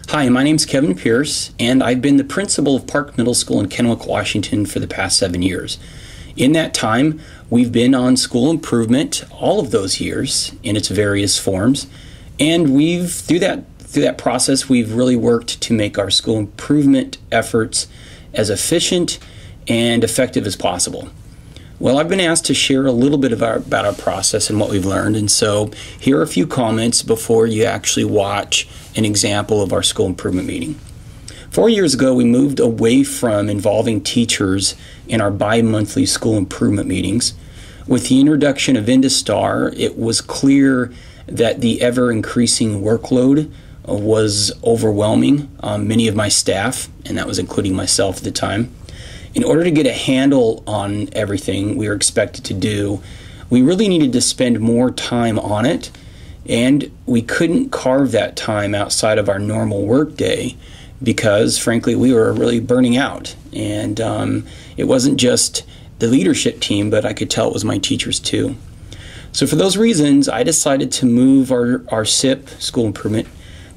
Hi, my name's Kevin Pierce, and I've been the principal of Park Middle School in Kennewick, Washington for the past 7 years. In that time, we've been on school improvement all of those years in its various forms, and through that process, we've really worked to make our school improvement efforts as efficient and effective as possible. Well, I've been asked to share a little bit about our process and what we've learned, and so here are a few comments before you actually watch an example of our school improvement meeting. 4 years ago, we moved away from involving teachers in our bi-monthly school improvement meetings. With the introduction of IndaStar, it was clear that the ever-increasing workload was overwhelming many of my staff, and that was including myself at the time. In order to get a handle on everything we were expected to do, we really needed to spend more time on it, and we couldn't carve that time outside of our normal workday because, frankly, we were really burning out. And it wasn't just the leadership team, but I could tell it was my teachers too. So for those reasons, I decided to move our SIP, school improvement,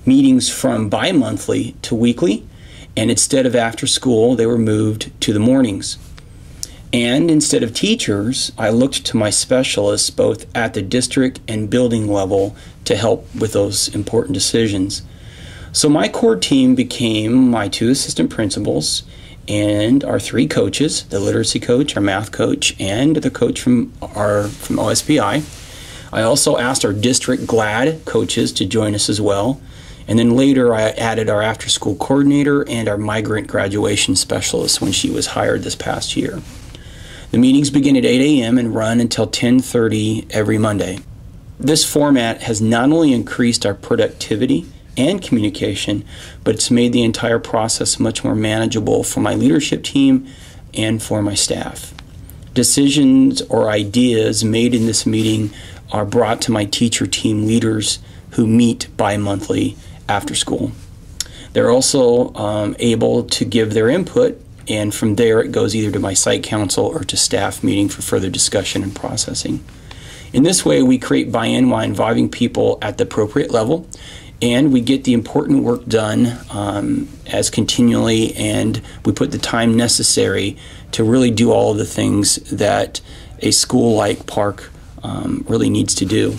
meetings from bi-monthly to weekly. And instead of after school, they were moved to the mornings. And instead of teachers, I looked to my specialists both at the district and building level to help with those important decisions. So my core team became my 2 assistant principals and our 3 coaches, the literacy coach, our math coach, and the coach from OSPI. I also asked our district GLAD coaches to join us as well. And then later I added our after-school coordinator and our migrant graduation specialist when she was hired this past year. The meetings begin at 8 a.m. and run until 10:30 every Monday. This format has not only increased our productivity and communication, but it's made the entire process much more manageable for my leadership team and for my staff. Decisions or ideas made in this meeting are brought to my teacher team leaders who meet bi-monthly after school. They're also able to give their input, and from there it goes either to my site council or to staff meeting for further discussion and processing. In this way, we create buy-in while involving people at the appropriate level, and we get the important work done as continually, and we put the time necessary to really do all of the things that a school like Park really needs to do.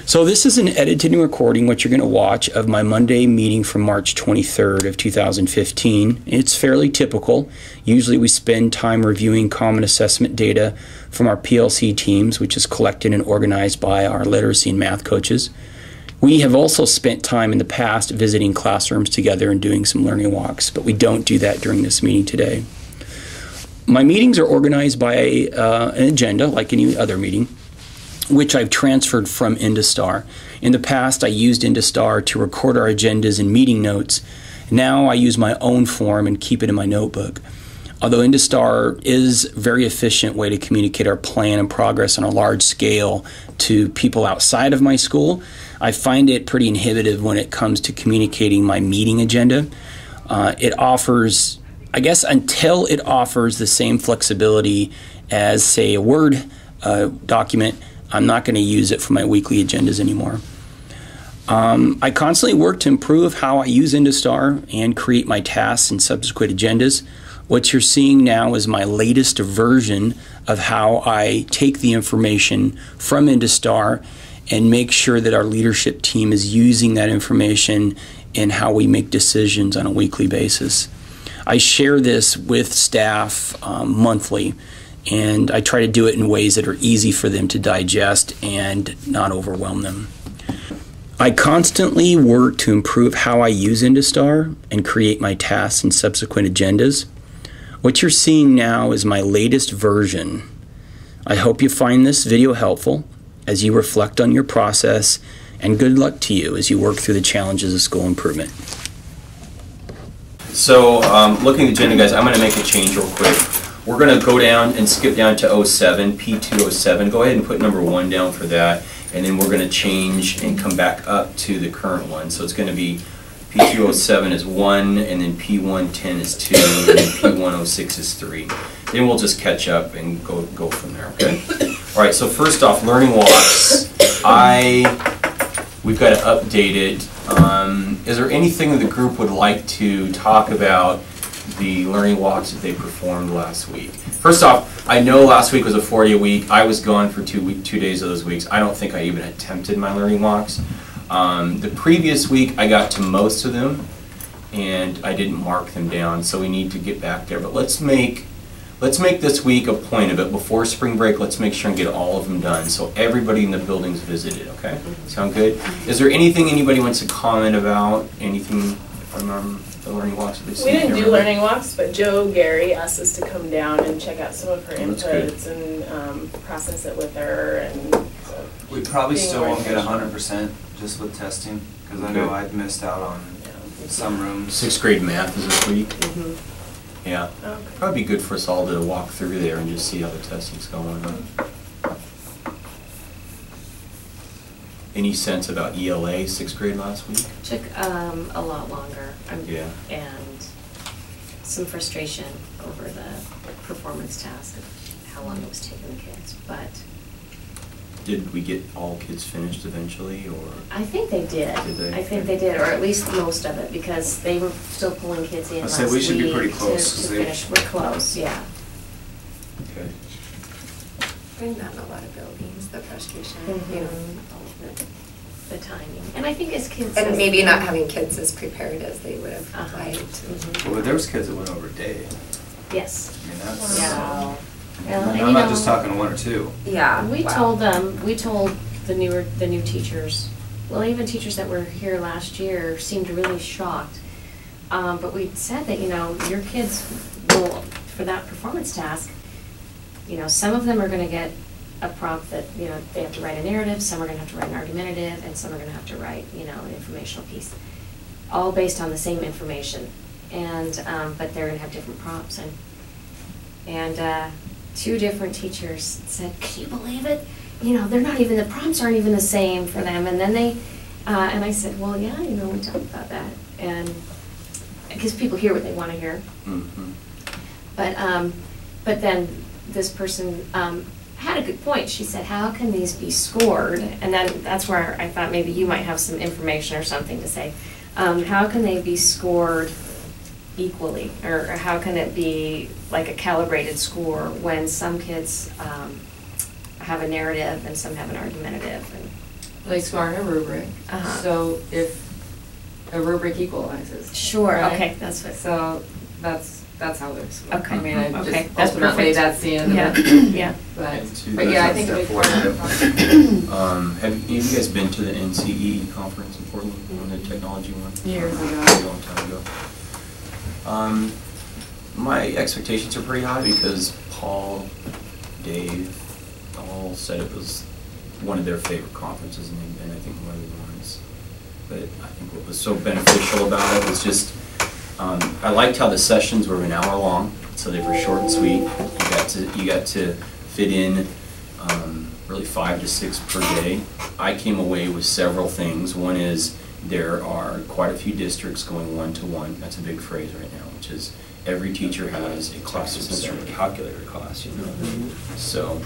So this is an edited and recording, what you're going to watch, of my Monday meeting from March 23rd of 2015. It's fairly typical. Usually we spend time reviewing common assessment data from our PLC teams, which is collected and organized by our literacy and math coaches. We have also spent time in the past visiting classrooms together and doing some learning walks, but we don't do that during this meeting today. My meetings are organized by an agenda, like any other meeting, which I've transferred from IndaStar. In the past, I used IndaStar to record our agendas and meeting notes. Now I use my own form and keep it in my notebook. Although IndaStar is a very efficient way to communicate our plan and progress on a large scale to people outside of my school, I find it pretty inhibitive when it comes to communicating my meeting agenda. It offers, I guess, until it offers the same flexibility as, say, a Word document, I'm not going to use it for my weekly agendas anymore. I constantly work to improve how I use IndaStar and create my tasks and subsequent agendas. What you're seeing now is my latest version of how I take the information from IndaStar and make sure that our leadership team is using that information in how we make decisions on a weekly basis. I share this with staff monthly, and I try to do it in ways that are easy for them to digest and not overwhelm them. I constantly work to improve how I use IndaStar and create my tasks and subsequent agendas. What you're seeing now is my latest version. I hope you find this video helpful as you reflect on your process, and good luck to you as you work through the challenges of school improvement. So looking at the agenda, guys, I'm going to make a change real quick. We're going to go down and skip down to 07, P207. Go ahead and put number 1 down for that, and then we're going to change and come back up to the current one. So it's going to be P207 is 1, and then P110 is 2, and then P106 is 3. Then we'll just catch up and go from there, okay? All right, so first off, learning walks. We've got to update it Is there anything that the group would like to talk about the learning walks that they performed last week? First off, I know last week was a 4-day week. I was gone for 2 days of those weeks. I don't think I even attempted my learning walks. The previous week, I got to most of them, and I didn't mark them down, so we need to get back there. But let's make this week a point of it. Before spring break, let's make sure and get all of them done, so everybody in the building's visited, okay? Sound good? Is there anything anybody wants to comment about? Anything from the learning walks that they've seen? We didn't do learning walks, but Joe Gary asked us to come down and check out some of her Oh, that's good. inputs and process it with her. And so We probably being still more won't get intentional. 100% just with testing, because I know Okay. I've missed out on some rooms. 6th grade math is this week. Mhm. Yeah. Okay. Probably be good for us all to walk through there and just see how the testing's going. Any sense about ELA 6th grade last week? Took a lot longer. Yeah. And some frustration over the performance task of how long it was taking the kids. But Did we get all kids finished eventually, or? I think they did. Did they? I think they did, or at least most of it, because they were still pulling kids in I last said we should be week pretty to- close, to 'cause they- finish. We're close, yeah. Okay. Bring that in a lot of buildings, the frustration, Mhm. you know. The timing. And I think as kids. And maybe not having kids as prepared as they would have Uh-huh. liked. Mhm. Well, there was kids that went over a day. Yes. I mean, that's. Yeah. And Well, I'm you not know, just talking 1 or 2. Yeah. We wow. told the new teachers, well, even teachers that were here last year seemed really shocked. But we said that, your kids will, for that performance task, some of them are gonna get a prompt that, they have to write a narrative, some are gonna have to write an argumentative, and some are gonna have to write, an informational piece, all based on the same information. And, but they're gonna have different prompts. And 2 different teachers said, "Can you believe it? The prompts aren't even the same for them." And then and I said, "Well, yeah, we talked about that." And because people hear what they want to hear. Mm-hmm. But then this person had a good point. She said, "How can these be scored?" And then that's where I thought maybe you might have some information or something to say. How can they be scored equally? Or how can it be like a calibrated score when some kids have a narrative and some have an argumentative? And They score on a rubric. Uh-huh. So if a rubric equalizes. Sure, right? okay, that's what. So that's how they're scored. Okay. I mean, I Okay, just that's ultimately perfect. that's the end Yeah, of it. yeah. But yeah, I think a big part of it. Have any of you guys been to the NCE conference in Portland, on the technology one? Years ago. A long time ago. My expectations are pretty high because Paul, Dave, all said it was one of their favorite conferences, and I think one of the ones. But I think what was so beneficial about it was just, I liked how the sessions were an hour long, so they were short and sweet. You got to fit in really 5 to 6 per day. I came away with several things. One is there are quite a few districts going 1-to-1. That's a big phrase right now, which is every teacher has a class of some calculator class, So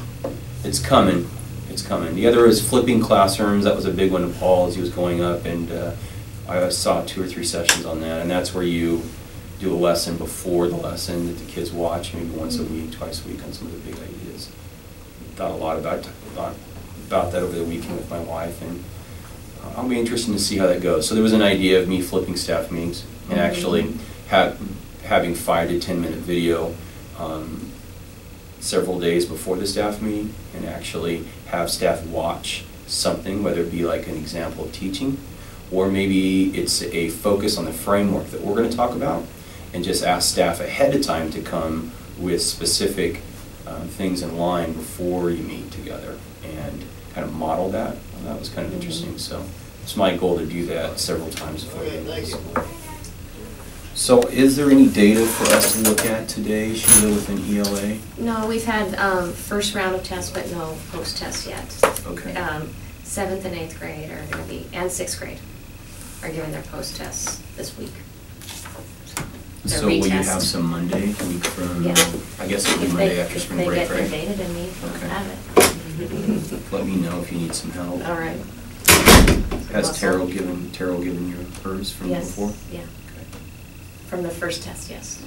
it's coming. It's coming. The other is flipping classrooms. That was a big one of Paul as he was going up, and I saw 2 or 3 sessions on that. And that's where you do a lesson before the lesson that the kids watch, maybe once a week, twice a week, on some of the big ideas. Thought a lot about that over the weekend with my wife, and I'll be interested to see how that goes. So there was an idea of me flipping staff meetings and actually having 5 to 10 minute video several days before the staff meeting, and actually have staff watch something, whether it be like an example of teaching, or maybe it's a focus on the framework that we're going to talk about, and just ask staff ahead of time to come with specific things in line before you meet together, and kind of model that. And that was kind of interesting. So it's my goal to do that several times before I go to school. So is there any data for us to look at today, Sheila, with an ELA? No, we've had first round of tests, but no post-test yet. Okay. 7th and 8th grade are going to be, and 6th grade are giving their post-tests this week. Their So will you retests. have some Monday, week from, Yeah. I guess it'll be If Monday they- after spring If break, they get their right? data to me, they'll Okay. have it. Let me know if you need some help. All right. Has muscle. Terrell given you hers from Yes, before? yeah. From the first test, yes.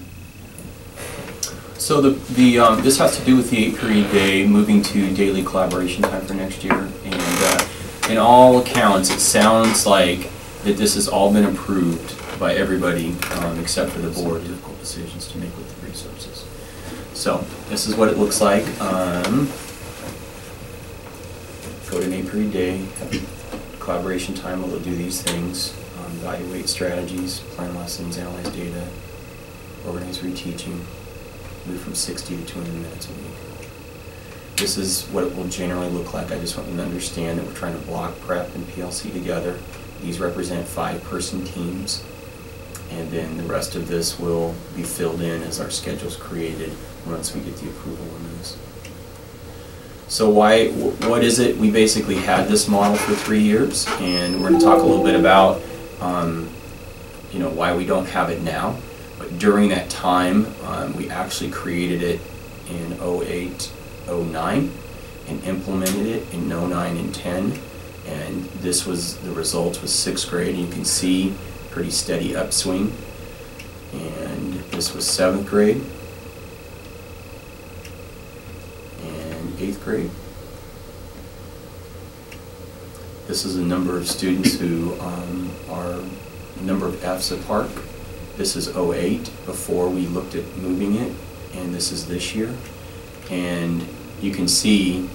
So this has to do with the 8-period day, moving to daily collaboration time for next year. And in all accounts, it sounds like that this has all been approved by everybody except for the board. Difficult decisions to make with the resources. So this is what it looks like. Go to an 8-period day, have collaboration time where they'll do these things, evaluate strategies, plan lessons, analyze data, organize reteaching, move from 60 to 200 minutes a week. This is what it will generally look like. I just want you to understand that we're trying to block prep and PLC together. These represent 5-person teams, and then the rest of this will be filled in as our schedule's created once we get the approval on this. So what is it? We basically had this model for 3 years, and we're going to talk a little bit about why we don't have it now. But during that time, we actually created it in 08, 09, and implemented it in 09 and 10. And this was, the result was 6th grade. You can see pretty steady upswing. And this was 7th grade. And 8th grade. This is the number of students who are number of Fs at Park. This is 08, before we looked at moving it, and this is this year. And you can see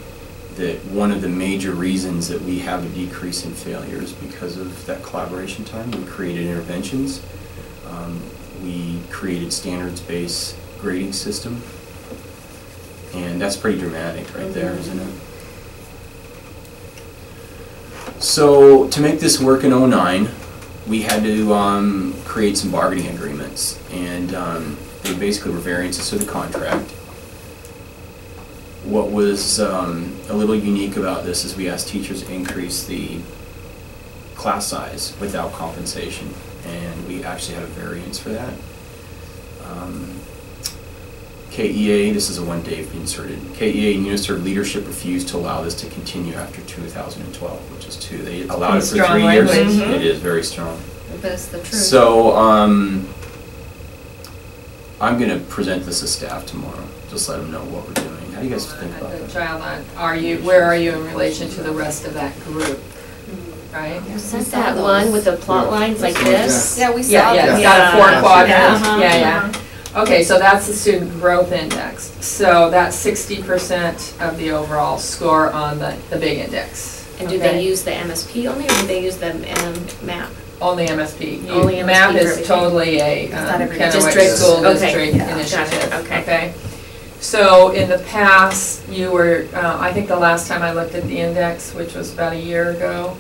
that one of the major reasons that we have a decrease in failures because of that collaboration time. We created interventions. We created standards-based grading system. And that's pretty dramatic right there, isn't it? So to make this work in 09, we had to create some bargaining agreements, and they basically were variances to the contract. What was a little unique about this is we asked teachers to increase the class size without compensation, and we actually had a variance for that. KEA, this is a one Dave inserted. KEA and Uniserv leadership refused to allow this to continue after 2012, which is 2. They allowed it for 3 years. Language. It is very strong. That's the truth. So I'm going to present this to staff tomorrow. Just let them know what we're doing. How do you guys think about The that? child on, where are you in relation to the rest of that group? Right? You sent that one with the plot lines like this? Yeah, we saw Yeah, yeah, it's that. got a 4 Yeah. quadrant. Uh-huh. Yeah, yeah. Okay, so that's the student growth index. So that's 60% of the overall score on the big index. And do Okay? they use the MSP only, or do they use the MAP? Only MSP. Only MSP MAP for is everything. totally a not every Kennewick district. School Okay. District Yeah. initiative. Got it. Okay. So in the past, you were, I think the last time I looked at the index, which was about a year ago,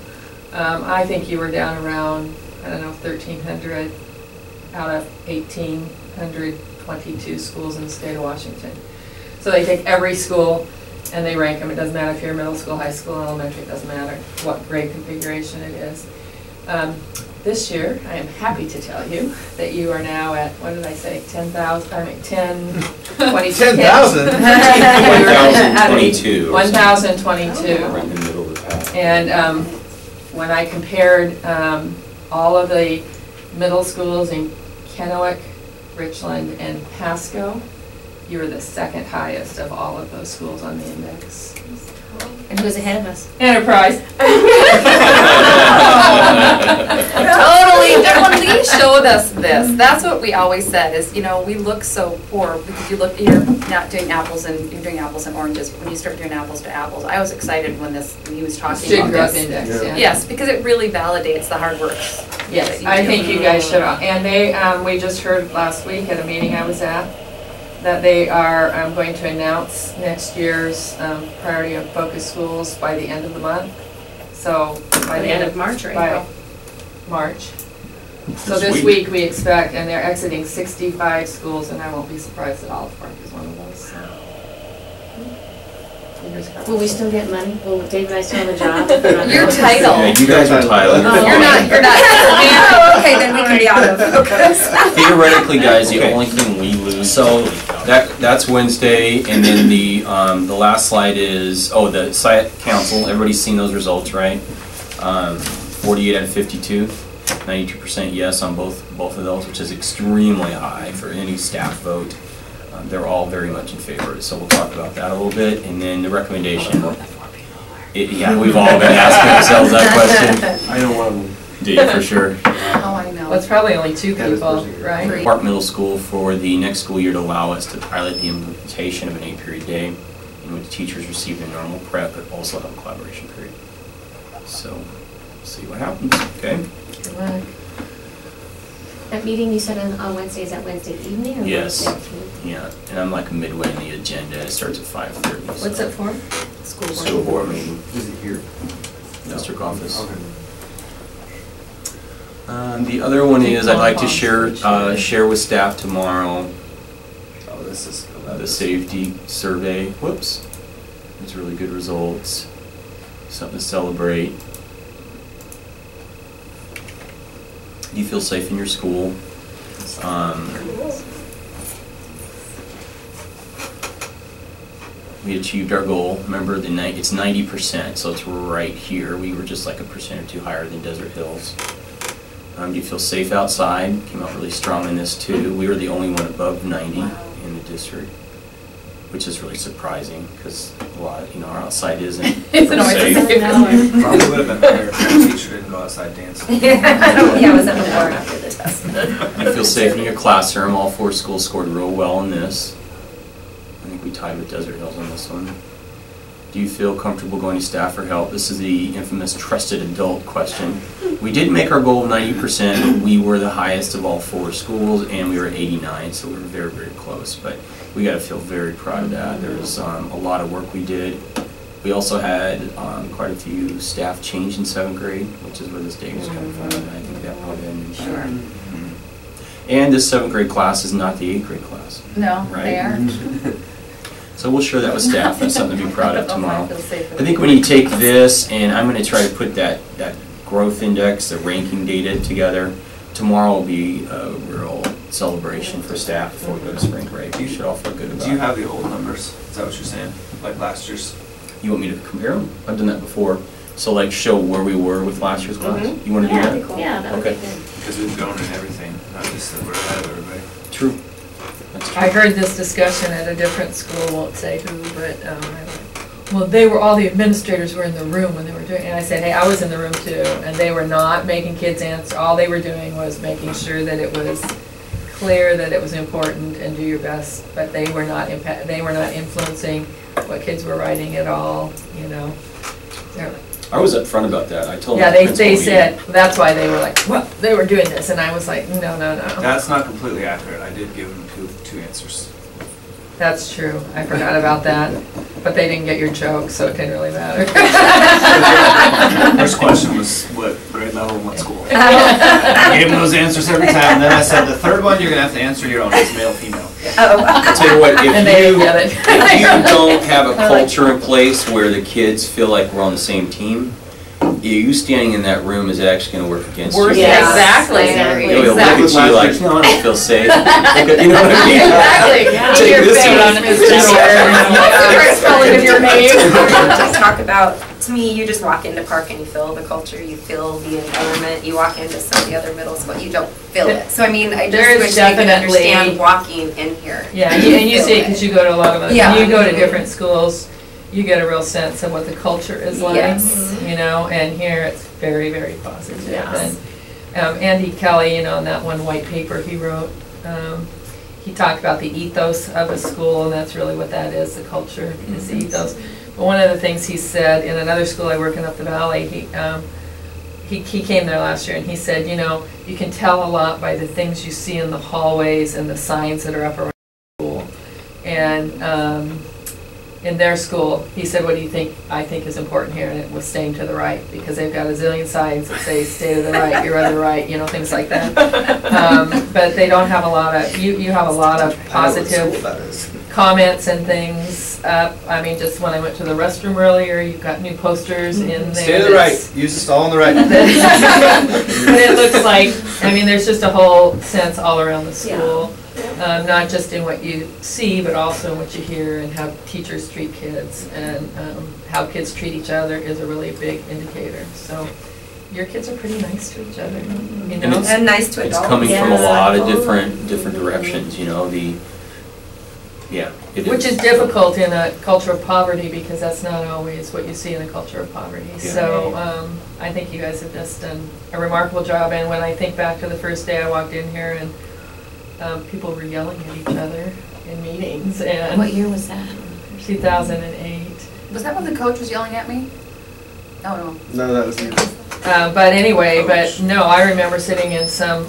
I think you were down around, 1,300 out of 1,822 schools in the state of Washington. So they take every school and they rank them. It doesn't matter if you're middle school, high school, elementary, it doesn't matter what grade configuration it is. This year, I am happy to tell you that you are now at, what did I say, 10,000, 22. 10,000? 1,022. 1,022. Right in the middle of the pack. And when I compared all of the middle schools in Kennewick, Richland, and Pasco, you were the second highest of all of those schools on the index. And who's ahead of us? Enterprise. Totally. When Lee showed us this, that's what we always said is, we look so poor because you're not doing apples and you're doing apples and oranges. When you start doing apples to apples, I was excited when he was talking Student about growth this. index, yeah. Yes, because it really validates the hard work. Yes, I think you guys should. And we just heard last week at a meeting I was at, that they are going to announce next year's priority of focus schools by the end of the month. So By the end of March or by April? March. So this week we expect, and they're exiting 65 schools, and I won't be surprised that Olive Park is one of those. So. Fingers crossed. Will we still get money? Will Dave and I still have a job? Your title. Yeah, you guys are Tyler. You're not. Oh, okay, then we can be out of focus. Theoretically, guys, the only thing we lose. So that's Wednesday, and then the last slide is the site council. Everybody's seen those results, right? 48 out of 52, 92% yes on both of those, which is extremely high for any staff vote. They're all very much in favor, so we'll talk about that a little bit. And then the recommendation, yeah, we've all been asking ourselves that question. I know one of them. Do you, for sure? Oh, I know. Well, it's probably only 2 people, right? Park Middle School for the next school year to allow us to pilot the implementation of an 8-period day in which teachers receive their normal prep but also have a collaboration period. So, we'll see what happens, okay? Good luck. That meeting you said on Wednesday, is that Wednesday evening or Yes. Wednesday afternoon? Yeah, and I'm like midway in the agenda. It starts at 5:30. What's it for? School board meeting, Is it here? district office. Okay. The other one is I'd like to share with staff tomorrow Oh, this is. the safety survey. Whoops. It's really good results. Something to celebrate. Do you feel safe in your school? We achieved our goal. Remember, it's 90%, so it's right here. We were just like a percent or two higher than Desert Hills. Do you feel safe outside? Came out really strong in this too. We were the only one above 90 in the district, which is really surprising because a lot, our outside isn't Isn't always safe. the same. Probably would have been better if our teacher didn't go outside dancing. Yeah, I was at the bar after the test. You feel safe in your classroom. All 4 schools scored real well in this. I think we tied with Desert Hills on this one. Do you feel comfortable going to staff for help? This is the infamous trusted adult question. We did make our goal of 90%. We were the highest of all 4 schools, and we were at 89, so we were very, very close. But we got to feel very proud of that. There was a lot of work we did. We also had quite a few staff change in 7th grade, which is where this data is coming from, and I think that put in. Sure. And this 7th grade class is not the 8th grade class. No, Right. they aren't. So we'll share that with staff. That's something to be proud of I don't know if I tomorrow. feel safe I think when you take this, and I'm going to try to put that growth index, the ranking data together, tomorrow will be a real celebration for staff before we go to spring break. You should all feel good about it. Do you have the old numbers? Is that what you're saying? Like last year's? You want me to compare them? I've done that before. So like show where we were with last year's class? You want to do that? Yeah, that would be Okay. good. Because we've grown in everything, not just that we're ahead of everybody. True. That's true. I heard this discussion at a different school, won't say who, but, well, all the administrators were in the room when they were doing it. And I said, hey, I was in the room too, and they were not making kids answer. All they were doing was making sure that it was clear that it was important and do your best, but they were not influencing what kids were writing at all, They're like, I was upfront about that. I told yeah, them. they said, that's why they were like, well, they were doing this, and I was like, no. That's not completely accurate. I did give them two answers. That's true, I forgot about that, but they didn't get your joke, so it didn't really matter. First question was what grade level and what school. I gave them those answers every time. Then I said the third one you're gonna have to answer your own. It's male, female. I'll tell you what, And they didn't get it. if you don't have a culture in place where the kids feel like we're on the same team, you standing in that room is actually going to work against you. Yeah, exactly. They'll look at you like, no, I don't feel safe. You know what I mean? Exactly. Take Your this face. one. It's spelling of your name. Just talk about, to me, you just walk into Park and you feel the culture, you feel the environment, you walk into some of the other middle schools, you don't feel it. So I mean, I There just is wish they could definitely- understand walking in here. Yeah, and you see it because you go to a lot of them. Yeah. You go to different schools, you get a real sense of what the culture is like, Yes. And here it's very, very positive. Yes. And Andy Kelly, in that one white paper he wrote, he talked about the ethos of a school, and that's really what that is, the culture is the ethos. But one of the things he said in another school I work in up the valley, he came there last year and he said, you can tell a lot by the things you see in the hallways and the signs that are up around the school. And in their school, he said, what do you think I think is important here? And it was staying to the right, because they've got a zillion signs that say stay to the right, you're on the right, things like that. But they don't have a lot of, you have a lot of positive comments and things up. I mean, just when I went to the restroom earlier, you've got new posters in there. Stay to the right. Use the stall on the right. But it looks like, there's just a whole sense all around the school. Not just in what you see, but also in what you hear, and how teachers treat kids, and how kids treat each other is a really big indicator. So your kids are pretty nice to each other, you And know? And nice to It's adults. coming from a Yeah. lot of different directions, you know, it Which is difficult in a culture of poverty, because that's not always what you see in a culture of poverty. Yeah. So, I think you guys have just done a remarkable job, and when I think back to the first day I walked in here and, people were yelling at each other in meetings, What and year was that? 2008. Was that when the coach was yelling at me? Oh, no. No, that was you. But anyway, but no, I remember sitting in some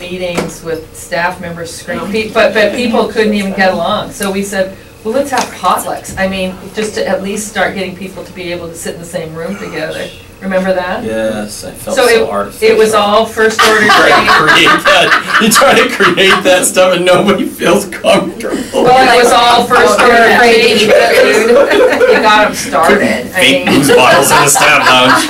meetings with staff members screaming, but people couldn't even get along. So we said, well, let's have potlucks. I mean, just to at least start getting people to be able to sit in the same room together. Remember that? Yes, I felt So so artificial. it was all first order You try to training. create that. You try to create that stuff and nobody feels comfortable. Well, it was all first Oh, order they're afraid to training. eat the food. It got them started. I Fake mean, booze bottles in the staff lounge.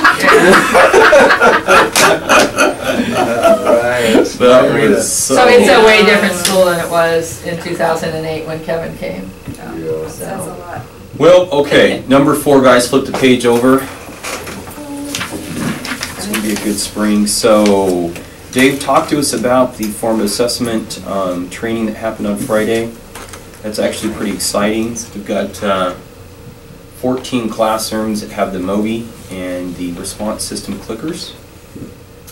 That was so it's a way different school than it was in 2008 when Kevin came. That's a lot. Well, okay, number 4, guys, flip the page over. It's gonna be a good spring. So, Dave, talk to us about the formative assessment training that happened on Friday. That's actually pretty exciting. We've got 14 classrooms that have the MOBI and the response system clickers.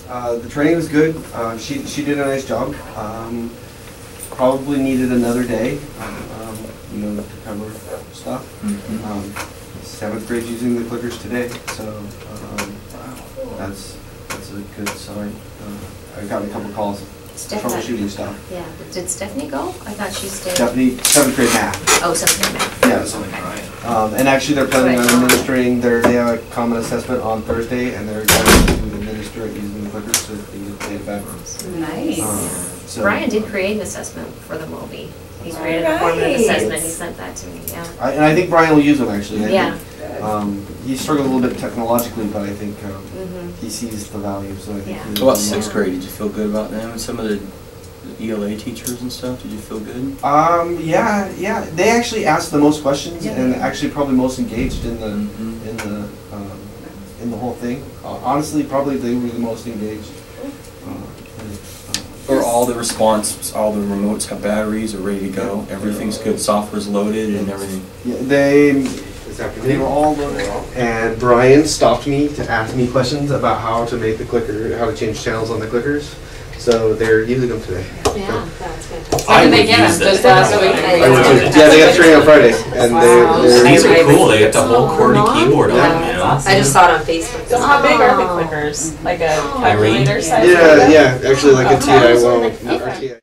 The training was good. She did a nice job. Probably needed another day, to cover stuff. 7th grade's using the clickers today, so that's a good sign. I got a couple calls troubleshooting stuff. Yeah, did Stephanie go? I thought she stayed. Stephanie, 7th grade math. Oh, something like Yeah, and actually they're planning on administering they have a common assessment on Thursday, and they're going to administer it using the clickers so that they can play it back. Nice. So, Brian did create an assessment for the MOBI. He's created a formative Nice. assessment, he sent that to me, yeah. and I think Brian will use them actually. I Yeah. think, he struggled a little bit technologically, but I think Mhm. he sees the value. So I think Yeah. he'll What about do 6th more. grade? Did you feel good about them and some of the ELA teachers and stuff? Did you feel good? Yeah. They actually asked the most questions Yeah. and actually probably most engaged in the Mhm. in the whole thing. Honestly, probably they were the most engaged. Or all the response, all the remotes have batteries, are ready to go. Everything's good. Software's loaded and everything. Yeah, they were all loaded. And Brian stopped me to ask me questions about how to make the clicker, how to change channels on the clickers. So they're using them today. Yeah, that's fantastic. When did they get them? Just last week? Yeah, they got training on Friday, and Wow. These are cool, they got the whole QWERTY keyboard on them, you know? I just saw it on Facebook. So how big are the clickers? Like a calculator size? yeah, actually like a TI, Oh, well, like our TI.